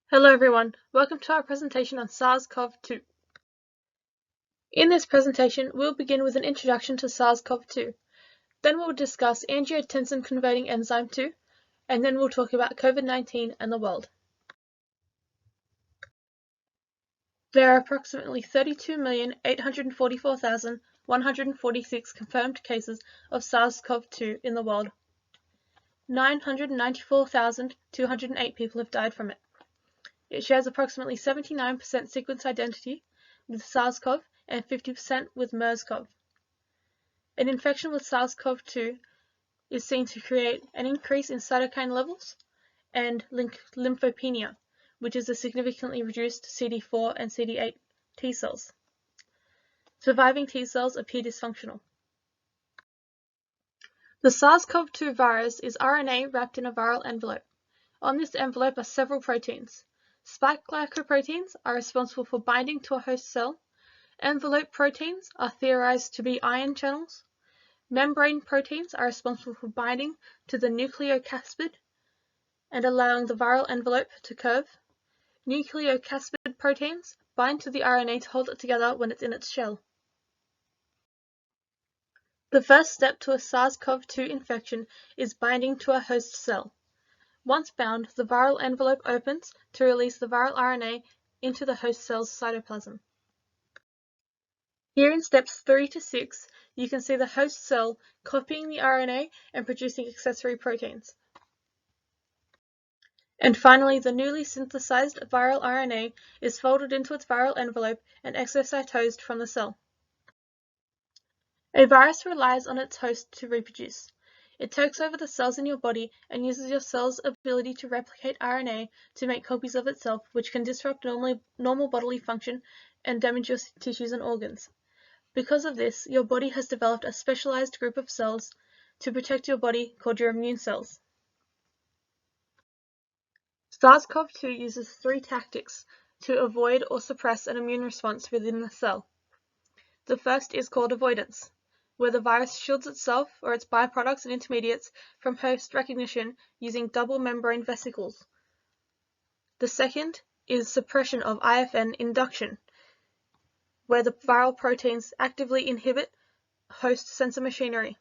Hello everyone, welcome to our presentation on SARS CoV-2. In this presentation, we'll begin with an introduction to SARS CoV-2. Then we'll discuss angiotensin-converting enzyme 2, and then we'll talk about COVID-19 and the world. There are approximately 32,844,146 confirmed cases of SARS CoV-2 in the world. 994,208 people have died from it. It shares approximately 79% sequence identity with SARS-CoV and 50% with MERS-CoV. An infection with SARS-CoV-2 is seen to create an increase in cytokine levels and lymphopenia, which is a significantly reduced CD4 and CD8 T cells. Surviving T cells appear dysfunctional. The SARS-CoV-2 virus is RNA wrapped in a viral envelope. On this envelope are several proteins. Spike glycoproteins are responsible for binding to a host cell. Envelope proteins are theorized to be ion channels. Membrane proteins are responsible for binding to the nucleocapsid and allowing the viral envelope to curve. Nucleocapsid proteins bind to the RNA to hold it together when it's in its shell. The first step to a SARS-CoV-2 infection is binding to a host cell. Once bound, the viral envelope opens to release the viral RNA into the host cell's cytoplasm. Here in steps 3 to 6, you can see the host cell copying the RNA and producing accessory proteins. And finally, the newly synthesized viral RNA is folded into its viral envelope and exocytosed from the cell. A virus relies on its host to reproduce. It takes over the cells in your body and uses your cell's ability to replicate RNA to make copies of itself, which can disrupt normal bodily function and damage your tissues and organs. Because of this, your body has developed a specialized group of cells to protect your body called your immune cells. SARS-CoV-2 uses 3 tactics to avoid or suppress an immune response within the cell. The first is called avoidance, where the virus shields itself or its byproducts and intermediates from host recognition using double membrane vesicles. The second is suppression of IFN induction, where the viral proteins actively inhibit host sensor machinery.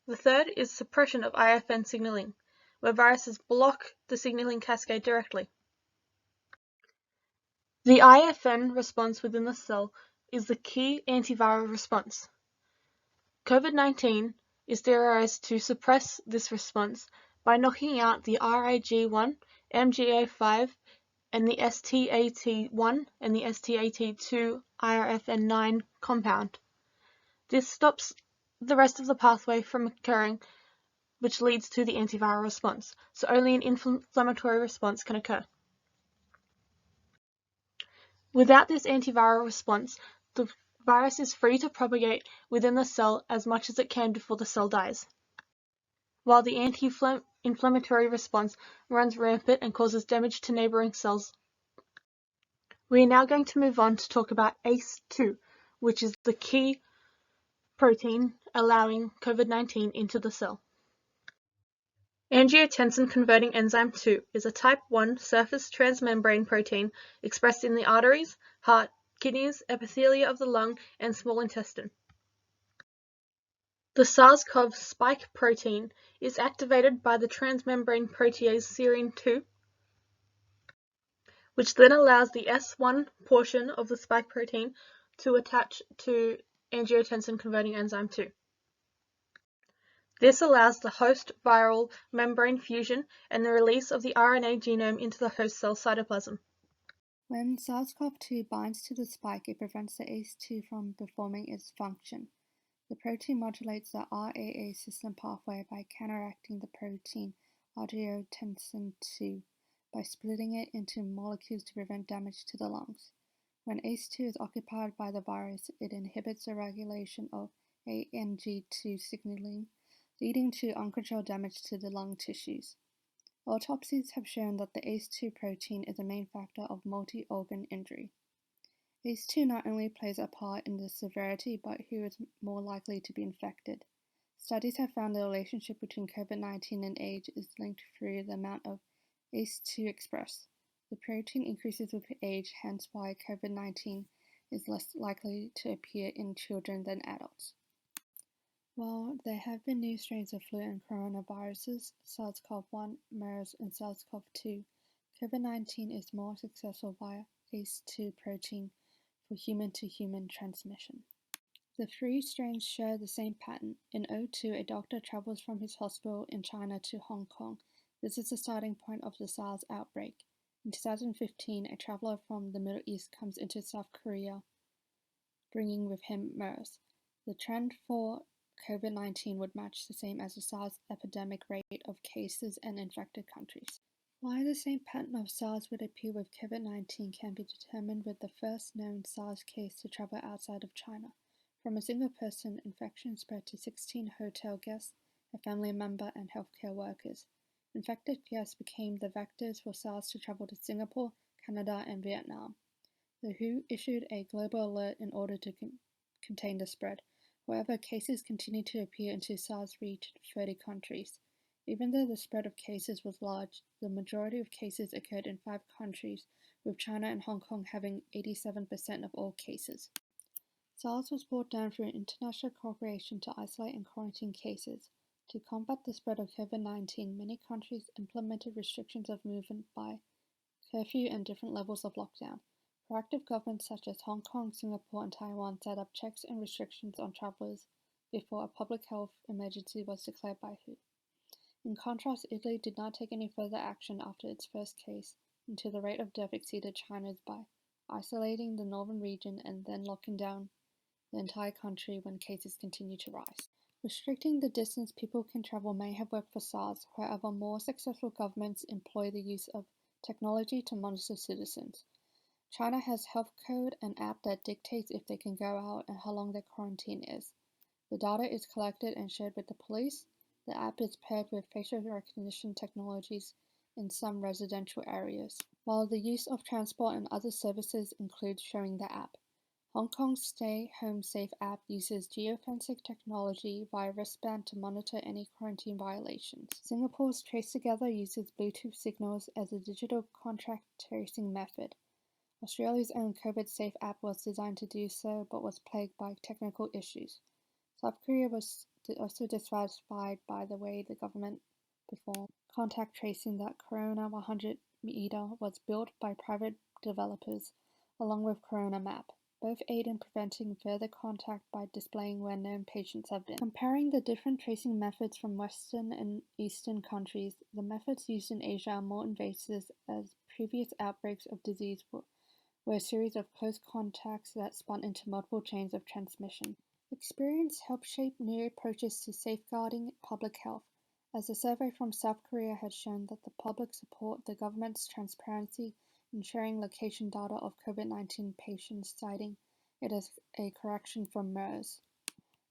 The third is suppression of IFN signaling, where viruses block the signaling cascade directly. The IFN response within the cell is the key antiviral response. COVID-19 is theorized to suppress this response by knocking out the RIG1, MGA5, and the STAT1 and the STAT2 IRFN9 compound. This stops the rest of the pathway from occurring, which leads to the antiviral response, so only an inflammatory response can occur. Without this antiviral response, the virus is free to propagate within the cell as much as it can before the cell dies, while the anti-inflammatory response runs rampant and causes damage to neighboring cells. We are now going to move on to talk about ACE2, which is the key protein allowing COVID-19 into the cell. Angiotensin-converting enzyme 2 is a type 1 surface transmembrane protein expressed in the arteries, heart, kidneys, epithelia of the lung, and small intestine. The SARS-CoV spike protein is activated by the transmembrane protease serine 2, which then allows the S1 portion of the spike protein to attach to angiotensin-converting enzyme 2. This allows the host viral membrane fusion and the release of the RNA genome into the host cell cytoplasm. When SARS-CoV-2 binds to the spike, it prevents the ACE2 from performing its function. The protein modulates the RAA system pathway by counteracting the protein angiotensin 2 by splitting it into molecules to prevent damage to the lungs. When ACE2 is occupied by the virus, it inhibits the regulation of ANG2 signaling, leading to uncontrolled damage to the lung tissues. Autopsies have shown that the ACE2 protein is a main factor of multi-organ injury. ACE2 not only plays a part in the severity, but who is more likely to be infected. Studies have found the relationship between COVID-19 and age is linked through the amount of ACE2 expressed. The protein increases with age, hence why COVID-19 is less likely to appear in children than adults. While there have been new strains of flu and coronaviruses, SARS CoV-1, MERS, and SARS CoV-2, COVID-19 is more successful via ACE2 protein for human-to-human transmission. The three strains share the same pattern. In 2002, a doctor travels from his hospital in China to Hong Kong. This is the starting point of the SARS outbreak. In 2015, a traveler from the Middle East comes into South Korea, bringing with him MERS. The trend for COVID-19 would match the same as the SARS epidemic rate of cases in infected countries. Why the same pattern of SARS would appear with COVID-19 can be determined with the first known SARS case to travel outside of China. From a single person, infection spread to 16 hotel guests, a family member, and healthcare workers. Infected guests became the vectors for SARS to travel to Singapore, Canada, and Vietnam. The WHO issued a global alert in order to contain the spread. However, cases continued to appear until SARS reached 30 countries. Even though the spread of cases was large, the majority of cases occurred in 5 countries, with China and Hong Kong having 87% of all cases. SARS was brought down through international cooperation to isolate and quarantine cases. To combat the spread of COVID-19, many countries implemented restrictions of movement by curfew and different levels of lockdown. Proactive governments such as Hong Kong, Singapore, and Taiwan set up checks and restrictions on travelers before a public health emergency was declared by WHO. In contrast, Italy did not take any further action after its first case until the rate of death exceeded China's by isolating the northern region and then locking down the entire country when cases continued to rise. Restricting the distance people can travel may have worked for SARS, however, more successful governments employ the use of technology to monitor citizens. China has health code and app that dictates if they can go out and how long their quarantine is. The data is collected and shared with the police. The app is paired with facial recognition technologies in some residential areas, while the use of transport and other services includes showing the app. Hong Kong's Stay Home Safe app uses geofencing technology via wristband to monitor any quarantine violations. Singapore's Trace Together uses Bluetooth signals as a digital contact tracing method. Australia's own COVID Safe app was designed to do so, but was plagued by technical issues. South Korea was also dissatisfied by the way the government performed contact tracing. That Corona 100 meter was built by private developers, along with Corona Map. Both aid in preventing further contact by displaying where known patients have been. Comparing the different tracing methods from Western and Eastern countries, the methods used in Asia are more invasive, as previous outbreaks of disease were a series of close contacts that spun into multiple chains of transmission. Experience helped shape new approaches to safeguarding public health, as a survey from South Korea has shown that the public support the government's transparency in sharing location data of COVID-19 patients, citing it as a correction from MERS,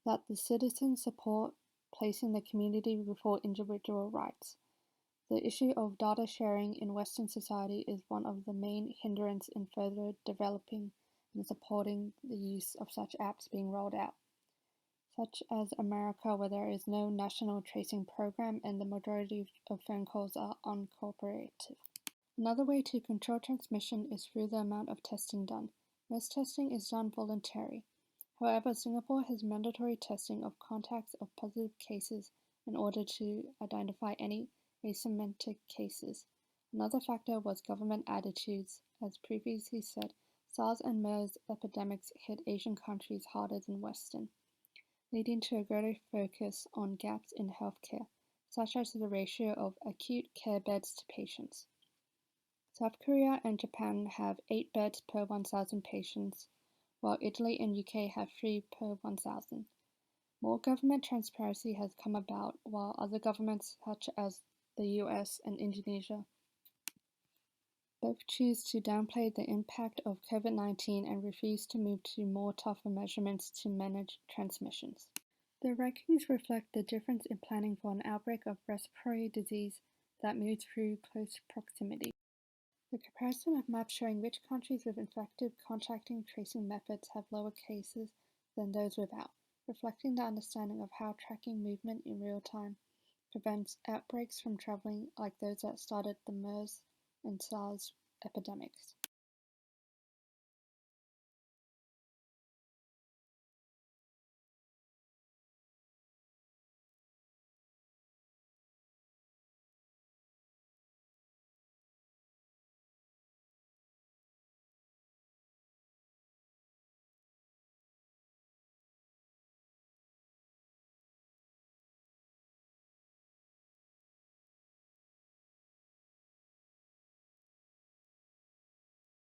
that the citizens support placing the community before individual rights. The issue of data sharing in Western society is one of the main hindrances in further developing and supporting the use of such apps being rolled out, such as America, where there is no national tracing program and the majority of phone calls are uncooperative. Another way to control transmission is through the amount of testing done. Most testing is done voluntarily. However, Singapore has mandatory testing of contacts of positive cases in order to identify any asymptomatic cases. Another factor was government attitudes. As previously said, SARS and MERS epidemics hit Asian countries harder than Western, leading to a greater focus on gaps in healthcare, such as the ratio of acute care beds to patients. South Korea and Japan have 8 beds per 1,000 patients, while Italy and UK have 3 per 1,000. More government transparency has come about, while other governments, such as the US and Indonesia, both choose to downplay the impact of COVID-19 and refuse to move to more tougher measurements to manage transmissions. The rankings reflect the difference in planning for an outbreak of respiratory disease that moves through close proximity. The comparison of maps showing which countries with effective contacting tracing methods have lower cases than those without, reflecting the understanding of how tracking movement in real time prevents outbreaks from traveling like those that started the MERS and SARS epidemics.